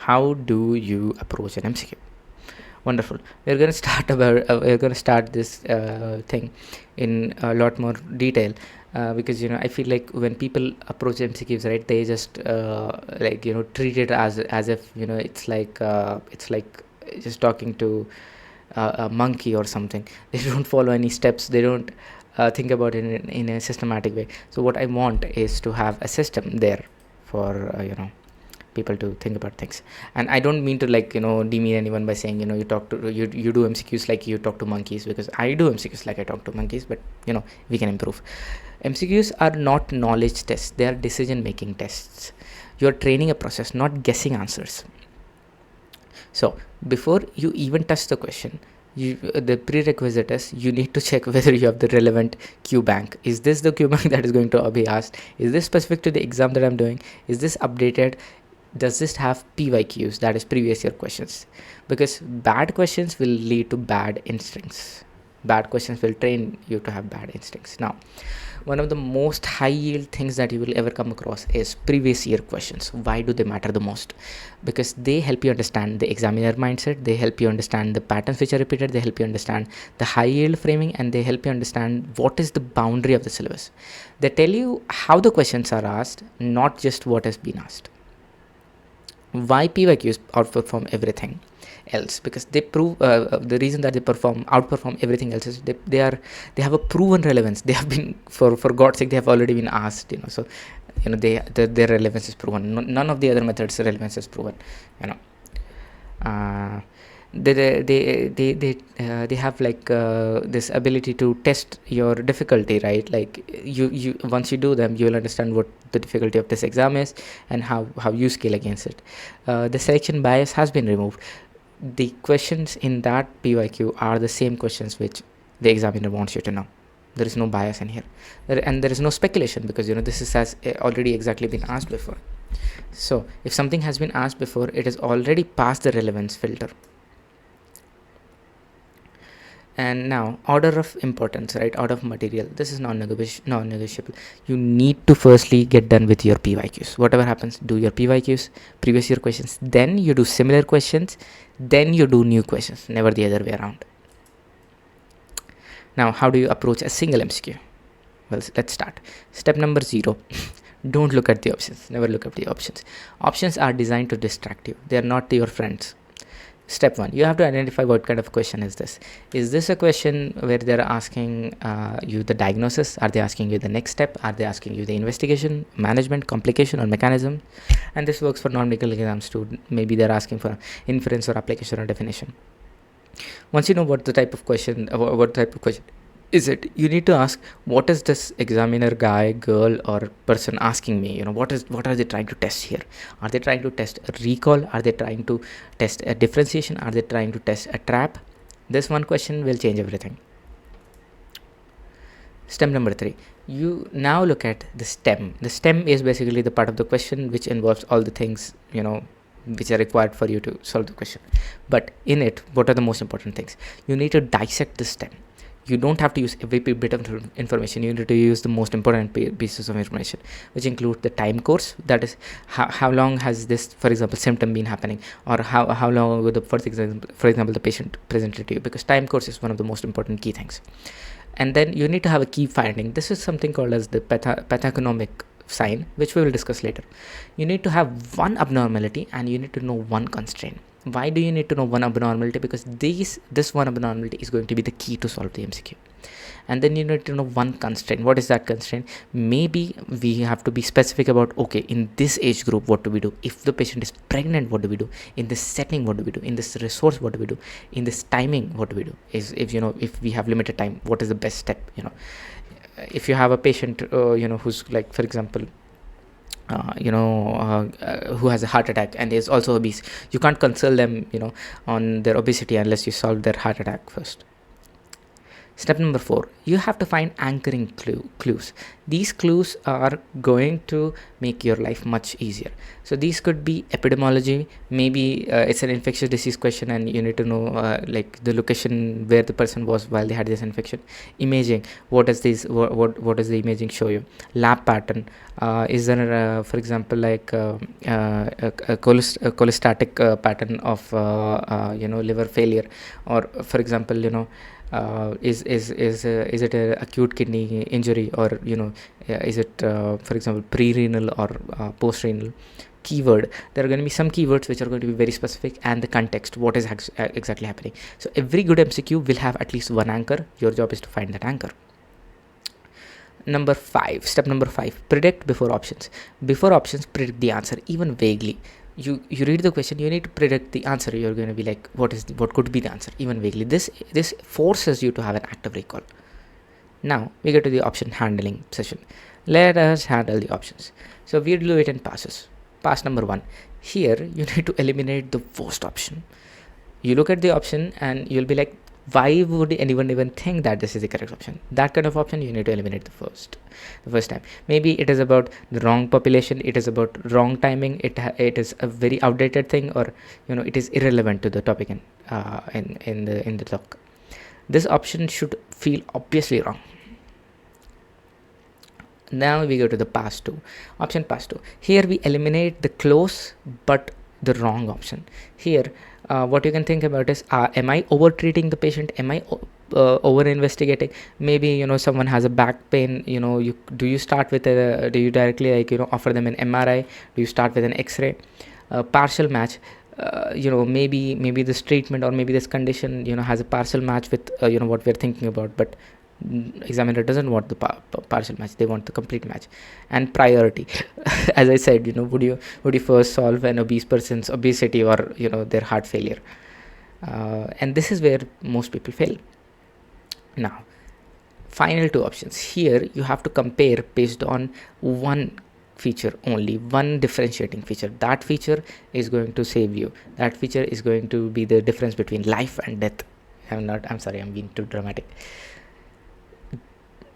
how do you approach an MCQ? Wonderful. We're going to start this thing in a lot more detail, because I feel like when people approach MCQs, right, they just treat it as if it's like just talking to a monkey or something. They don't follow any steps. They don't think about it in a systematic way. So what I want is to have a system there for people to think about things. And I don't mean to demean anyone by saying you do MCQs like you talk to monkeys, because I do MCQs like I talk to monkeys, but we can improve. MCQs are not knowledge tests, they are decision making tests. You're training a process, not guessing answers. So before you even touch the question, the prerequisite is you need to check whether you have the relevant Q bank. Is this the Q bank that is going to be asked? Is this specific to the exam that I'm doing? Is this updated? Does this have PYQs, that is previous year questions? Because bad questions will lead to bad instincts. Bad questions will train you to have bad instincts. Now, one of the most high yield things that you will ever come across is previous year questions. Why do they matter the most? Because they help you understand the examiner mindset, they help you understand the patterns which are repeated, they help you understand the high yield framing, and they help you understand what is the boundary of the syllabus. They tell you how the questions are asked, not just what has been asked. Why PYQs outperform everything else? Because they prove the reason that they outperform everything else is they have a proven relevance. They have been for God's sake, they have already been asked. So their relevance is proven. None of the other methods' relevance is proven. They have this ability to test your difficulty, right? Like you once you do them, you will understand what the difficulty of this exam is and how you scale against it. The selection bias has been removed. The questions in that PYQ are the same questions which the examiner wants you to know. There is no bias in here, and there is no speculation, because this has already exactly been asked before. So if something has been asked before, it is already past the relevance filter. And now, order of importance, right? Order of material. This is non-negotiable. You need to firstly get done with your PYQs. Whatever happens, do your PYQs, previous year questions, then you do similar questions, then you do new questions, never the other way around. Now, how do you approach a single MCQ? Well, let's start. Step number 0. Don't look at the options. Never look at the options. Options are designed to distract you. They are not your friends. Step 1, you have to identify what kind of question is this. Is this a question where they're asking you the diagnosis? Are they asking you the next step? Are they asking you the investigation, management, complication, or mechanism? And this works for non-medical exams too. Maybe they're asking for inference or application or definition. Once you know what type of question is it, you need to ask, what is this examiner guy, girl, or person asking me? What are they trying to test here? Are they trying to test a recall? Are they trying to test a differentiation? Are they trying to test a trap? This one question will change everything. Step number 3, you now look at the stem. The stem is basically the part of the question which involves all the things which are required for you to solve the question. But in it, what are the most important things? You need to dissect the stem. You don't have to use every bit of information. You need to use the most important pieces of information, which include the time course. That is, how long has this, for example, symptom been happening, or how long ago for example, the patient presented to you, because time course is one of the most important key things. And then you need to have a key finding. This is something called as the pathogenomic sign, which we will discuss later. You need to have one abnormality and you need to know one constraint. Why do you need to know one abnormality? Because this one abnormality is going to be the key to solve the MCQ. And then you need to know one constraint. What is that constraint? Maybe we have to be specific about, okay, in this age group, what do we do? If the patient is pregnant, what do we do? In this setting, what do we do? In this resource, what do we do? In this timing, what do we do? If we have limited time, what is the best step? If you have a patient, who's like, for example, who has a heart attack and is also obese, you can't consult them on their obesity unless you solve their heart attack first. Step number 4, you have to find anchoring clues. These clues are going to make your life much easier. So these could be epidemiology. Maybe it's an infectious disease question and you need to know like the location where the person was while they had this infection. Imaging, what does the imaging show you? Lab pattern, is there for example like a cholestatic pattern of liver failure, or for example is it a acute kidney injury, or is it for example pre-renal or post-renal? Keyword, there are going to be some keywords which are going to be very specific, and the context, what is exactly happening. So every good MCQ will have at least one anchor. Your job is to find that anchor. Step number 5, predict before options. Before options, predict the answer, even vaguely. You read the question, you need to predict the answer. You're going to be like, what could be the answer, even vaguely. This forces you to have an active recall. Now we get to the option handling session. Let us handle the options. So we'll do it in passes. Pass number 1, here you need to eliminate the worst option. You look at the option and you'll be like, why would anyone even think that this is the correct option? That kind of option you need to eliminate the first time. Maybe it is about the wrong population, it is about wrong timing, it is a very outdated thing, or it is irrelevant to the topic in the talk. This option should feel obviously wrong. Now we go to the pass 2 option. Pass 2, here we eliminate the close but the wrong option. Here what you can think about is, am I over treating the patient? Am I over investigating? Maybe someone has a back pain. Do you start with do you directly offer them an MRI? Do you start with an X-ray? Partial match, maybe this treatment or maybe this condition has a partial match with what we're thinking about, but examiner doesn't want the partial match, they want the complete match. And priority, as I said, would you first solve an obese person's obesity or their heart failure? And this is where most people fail. Now final 2 options, here you have to compare based on one feature only, one differentiating feature. That feature is going to save you. That feature is going to be the difference between life and death. I'm sorry, I'm being too dramatic.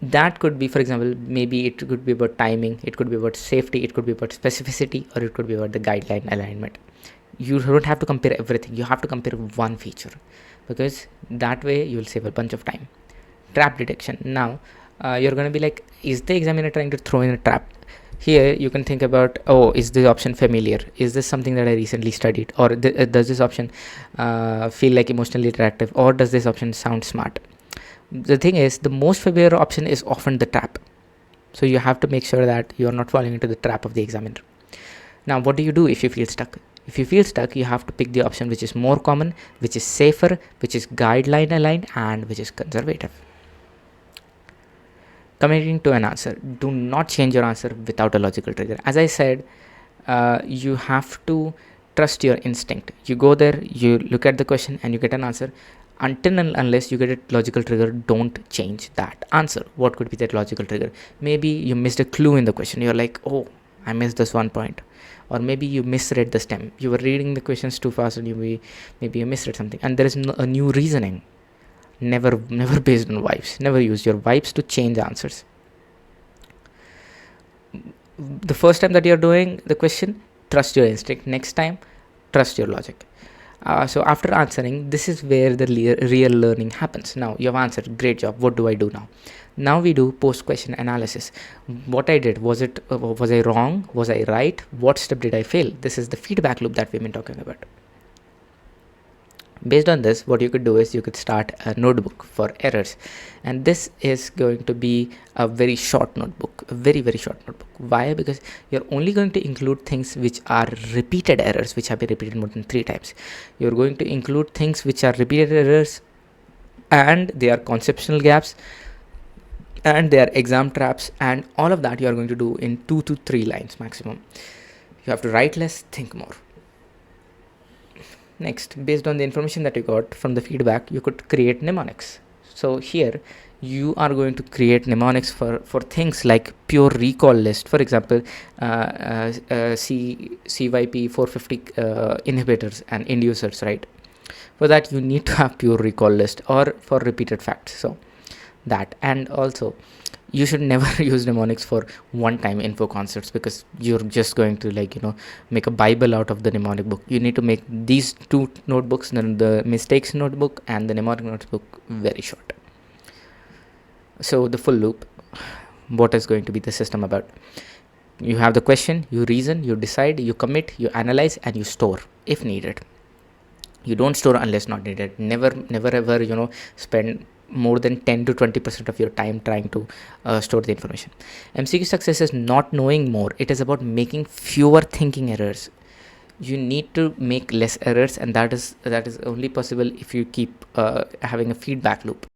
That could be, for example, maybe it could be about timing, it could be about safety, it could be about specificity, or it could be about the guideline alignment. You don't have to compare everything, you have to compare one feature, because that way you will save a bunch of time. Trap detection. Now you're going to be like, is the examiner trying to throw in a trap? Here you can think about, is this option familiar? Is this something that I recently studied? Or does this option feel like emotionally attractive? Or does this option sound smart? The thing is, the most familiar option is often the trap. So you have to make sure that you are not falling into the trap of the examiner. Now, what do you do if you feel stuck? If you feel stuck, you have to pick the option which is more common, which is safer, which is guideline aligned, and which is conservative. Committing to an answer. Do not change your answer without a logical trigger. As I said, you have to trust your instinct. You go there, you look at the question, and you get an answer. Until and unless you get a logical trigger, don't change that answer. What could be that logical trigger? Maybe you missed a clue in the question. You're like, I missed this one point. Or maybe you misread the stem. You were reading the questions too fast, and maybe you misread something. And there is a new reasoning. Never based on vibes. Never use your vibes to change answers. The first time that you're doing the question, trust your instinct. Next time, trust your logic. So after answering, this is where the real learning happens. Now you have answered, great job. What do I do now? Now we do post-question analysis. What I did, was I wrong? Was I right? What step did I fail? This is the feedback loop that we've been talking about. Based on this, what you could do is you could start a notebook for errors, and this is going to be a very short notebook, a very short notebook. Why? Because you're only going to include things which are repeated errors, which have been repeated more than 3 times. You're going to include things which are repeated errors, and they are conceptual gaps, and they are exam traps, and all of that you are going to do in 2 to 3 lines maximum. You have to write less, think more. Next, based on the information that you got from the feedback, you could create mnemonics. So here you are going to create mnemonics for things like pure recall list. For example, CYP 450 inhibitors and inducers, right? For that you need to have pure recall list, or for repeated facts. So that. And also, you should never use mnemonics for one-time info concepts, because you're just going to make a bible out of the mnemonic book. You need to make these two notebooks, the mistakes notebook and the mnemonic notebook, very short. So the full loop, what is going to be the system about? You have the question, you reason, you decide, you commit, you analyze, and you store if needed. You don't store unless not needed. Never ever spend more than 10 to 20% of your time trying to store the information. MCQ success is not knowing more. It is about making fewer thinking errors. You need to make less errors, and that is only possible if you keep having a feedback loop.